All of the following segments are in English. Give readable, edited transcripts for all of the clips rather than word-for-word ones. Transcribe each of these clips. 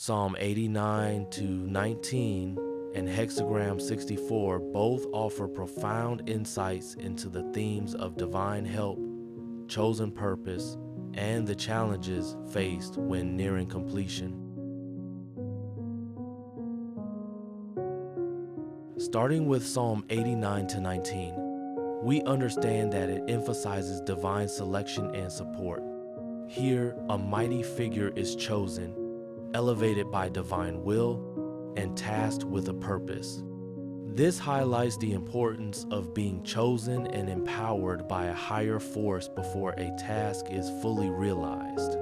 Psalm 89 to 19 and Hexagram 64 both offer profound insights into the themes of divine help, chosen purpose, and the challenges faced when nearing completion. Starting with Psalm 89 to 19, we understand that it emphasizes divine selection and support. Here, a mighty figure is chosen, elevated by divine will, and tasked with a purpose. This highlights the importance of being chosen and empowered by a higher force before a task is fully realized.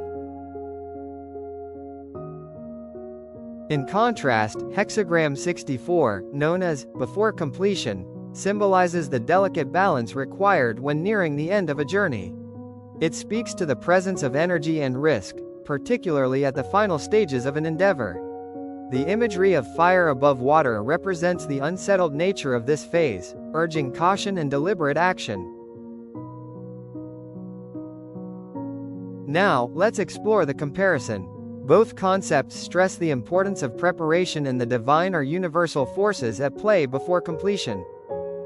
In contrast, Hexagram 64, known as before completion, symbolizes the delicate balance required when nearing the end of a journey. It speaks to the presence of energy and risk, particularly at the final stages of an endeavor. The imagery of fire above water represents the unsettled nature of this phase, urging caution and deliberate action. Now, let's explore the comparison. Both concepts stress the importance of preparation and the divine or universal forces at play before completion.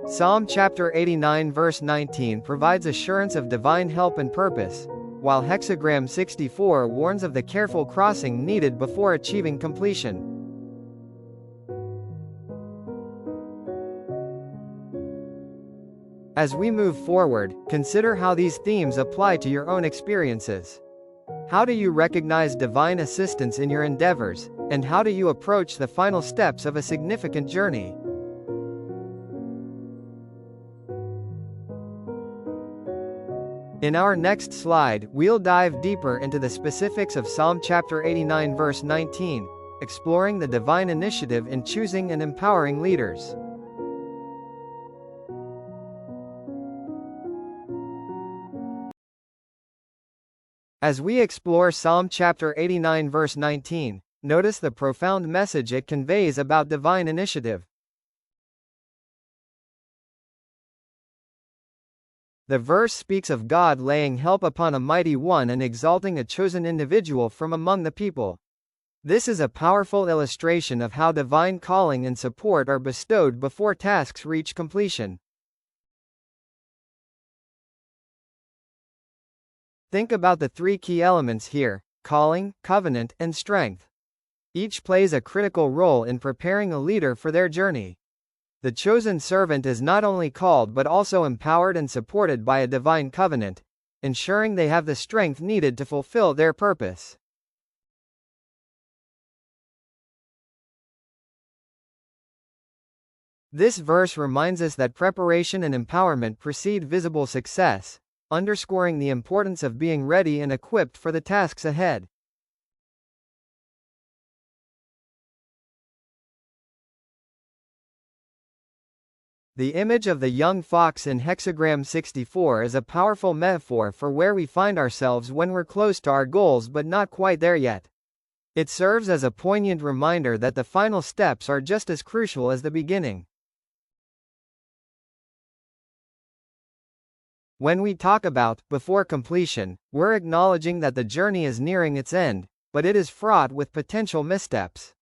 Psalm chapter 89 verse 19 provides assurance of divine help and purpose, while Hexagram 64 warns of the careful crossing needed before achieving completion. As we move forward, consider how these themes apply to your own experiences. How do you recognize divine assistance in your endeavors, and how do you approach the final steps of a significant journey? In our next slide, we'll dive deeper into the specifics of Psalm chapter 89 verse 19, exploring the divine initiative in choosing and empowering leaders. As we explore Psalm chapter 89 verse 19, notice the profound message it conveys about divine initiative. The verse speaks of God laying help upon a mighty one and exalting a chosen individual from among the people. This is a powerful illustration of how divine calling and support are bestowed before tasks reach completion. Think about the three key elements here: calling, covenant, and strength. Each plays a critical role in preparing a leader for their journey. The chosen servant is not only called but also empowered and supported by a divine covenant, ensuring they have the strength needed to fulfill their purpose. This verse reminds us that preparation and empowerment precede visible success, underscoring the importance of being ready and equipped for the tasks ahead. The image of the young fox in Hexagram 64 is a powerful metaphor for where we find ourselves when we're close to our goals but not quite there yet. It serves as a poignant reminder that the final steps are just as crucial as the beginning. When we talk about before completion, we're acknowledging that the journey is nearing its end, but it is fraught with potential missteps.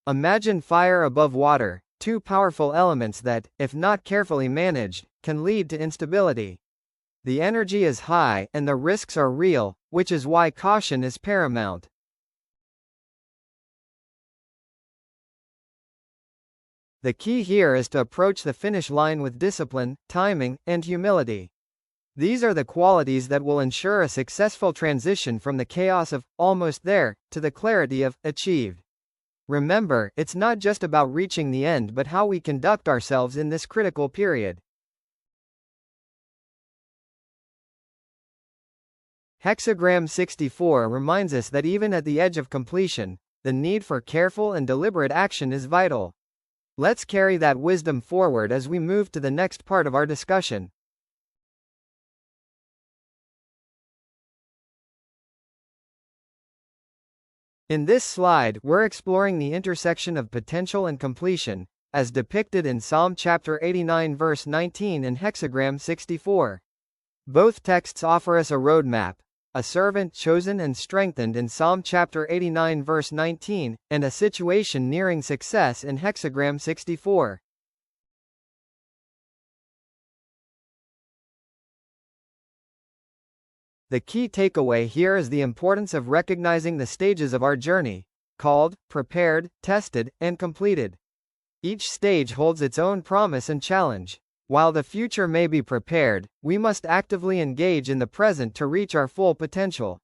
Imagine fire above water, two powerful elements that, if not carefully managed, can lead to instability. The energy is high and the risks are real, which is why caution is paramount. The key here is to approach the finish line with discipline, timing, and humility. These are the qualities that will ensure a successful transition from the chaos of almost there to the clarity of achieved. Remember, it's not just about reaching the end but how we conduct ourselves in this critical period. Hexagram 64 reminds us that even at the edge of completion, the need for careful and deliberate action is vital. Let's carry that wisdom forward as we move to the next part of our discussion. In this slide, we're exploring the intersection of potential and completion, as depicted in Psalm chapter 89 verse 19 and Hexagram 64. Both texts offer us a roadmap, a servant chosen and strengthened in Psalm chapter 89 verse 19, and a situation nearing success in Hexagram 64. The key takeaway here is the importance of recognizing the stages of our journey: called, prepared, tested, and completed. Each stage holds its own promise and challenge. While the future may be prepared, we must actively engage in the present to reach our full potential.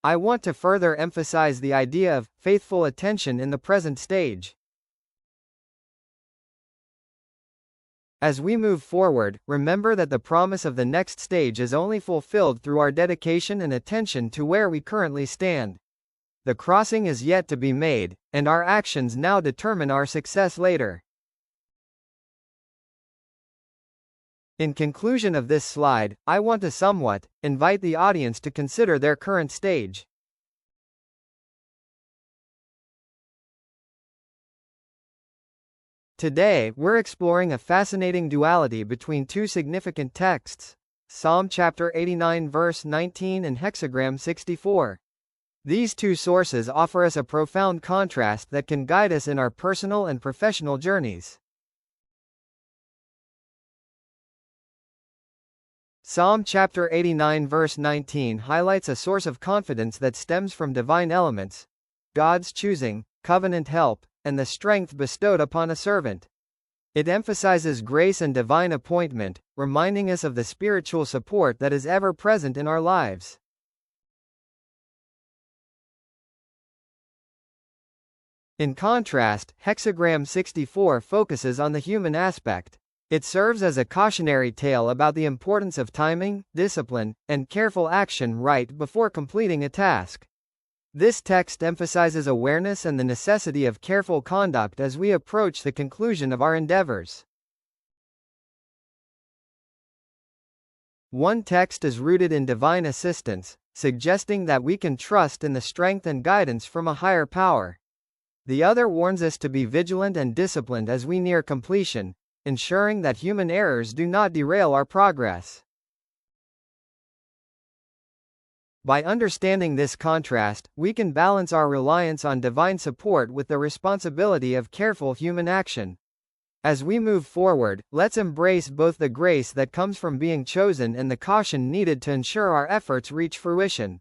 I want to further emphasize the idea of faithful attention in the present stage. As we move forward, remember that the promise of the next stage is only fulfilled through our dedication and attention to where we currently stand. The crossing is yet to be made, and our actions now determine our success later. In conclusion of this slide, I want to somewhat invite the audience to consider their current stage. Today, we're exploring a fascinating duality between two significant texts: Psalm chapter 89 verse 19 and Hexagram 64. These two sources offer us a profound contrast that can guide us in our personal and professional journeys. Psalm chapter 89 verse 19 highlights a source of confidence that stems from divine elements: God's choosing, covenant help, and the strength bestowed upon a servant. It emphasizes grace and divine appointment, reminding us of the spiritual support that is ever present in our lives. In contrast, Hexagram 64 focuses on the human aspect. It serves as a cautionary tale about the importance of timing, discipline, and careful action right before completing a task. This text emphasizes awareness and the necessity of careful conduct as we approach the conclusion of our endeavors. One text is rooted in divine assistance, suggesting that we can trust in the strength and guidance from a higher power. The other warns us to be vigilant and disciplined as we near completion, ensuring that human errors do not derail our progress. By understanding this contrast, we can balance our reliance on divine support with the responsibility of careful human action. As we move forward, let's embrace both the grace that comes from being chosen and the caution needed to ensure our efforts reach fruition.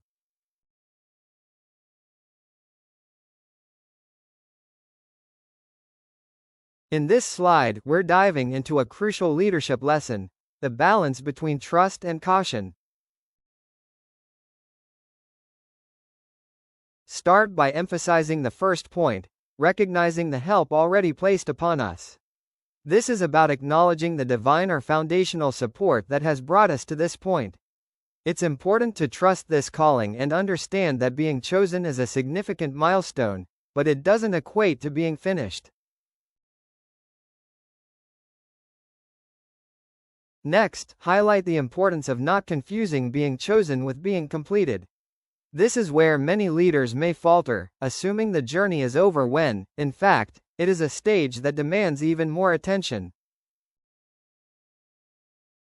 In this slide, we're diving into a crucial leadership lesson: the balance between trust and caution. Start by emphasizing the first point: recognizing the help already placed upon us. This is about acknowledging the divine or foundational support that has brought us to this point. It's important to trust this calling and understand that being chosen is a significant milestone, but it doesn't equate to being finished. Next, highlight the importance of not confusing being chosen with being completed. This is where many leaders may falter, assuming the journey is over when, in fact, it is a stage that demands even more attention.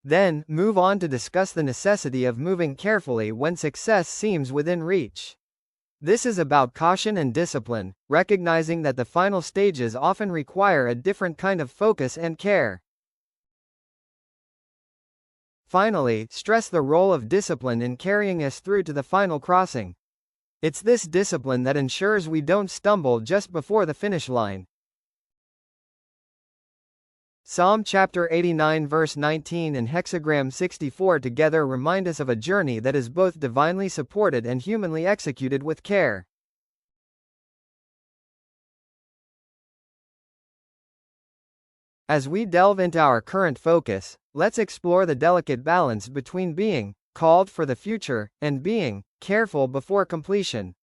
Then, move on to discuss the necessity of moving carefully when success seems within reach. This is about caution and discipline, recognizing that the final stages often require a different kind of focus and care. Finally, stress the role of discipline in carrying us through to the final crossing. It's this discipline that ensures we don't stumble just before the finish line. Psalm chapter 89 verse 19 and Hexagram 64 together remind us of a journey that is both divinely supported and humanly executed with care. As we delve into our current focus, let's explore the delicate balance between being called for the future and being careful before completion.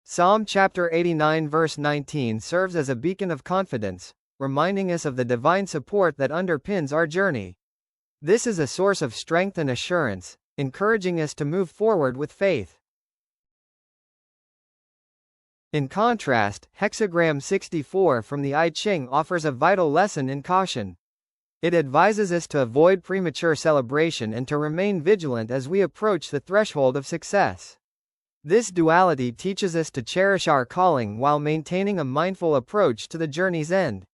Psalm chapter 89 verse 19 serves as a beacon of confidence, reminding us of the divine support that underpins our journey. This is a source of strength and assurance, encouraging us to move forward with faith. In contrast, Hexagram 64 from the I Ching offers a vital lesson in caution. It advises us to avoid premature celebration and to remain vigilant as we approach the threshold of success. This duality teaches us to cherish our calling while maintaining a mindful approach to the journey's end.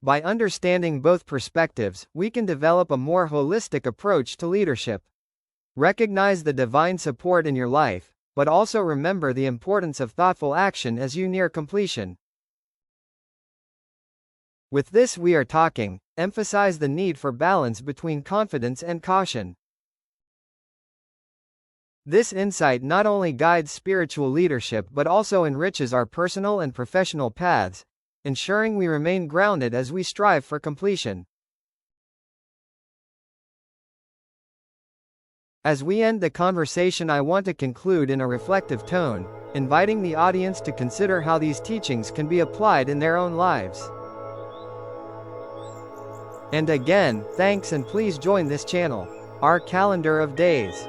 By understanding both perspectives, we can develop a more holistic approach to leadership. Recognize the divine support in your life, but also remember the importance of thoughtful action as you near completion. With this we are talking, emphasize the need for balance between confidence and caution. This insight not only guides spiritual leadership but also enriches our personal and professional paths, ensuring we remain grounded as we strive for completion. As we end the conversation, I want to conclude in a reflective tone, inviting the audience to consider how these teachings can be applied in their own lives. And again, thanks, and please join this channel, our calendar of days.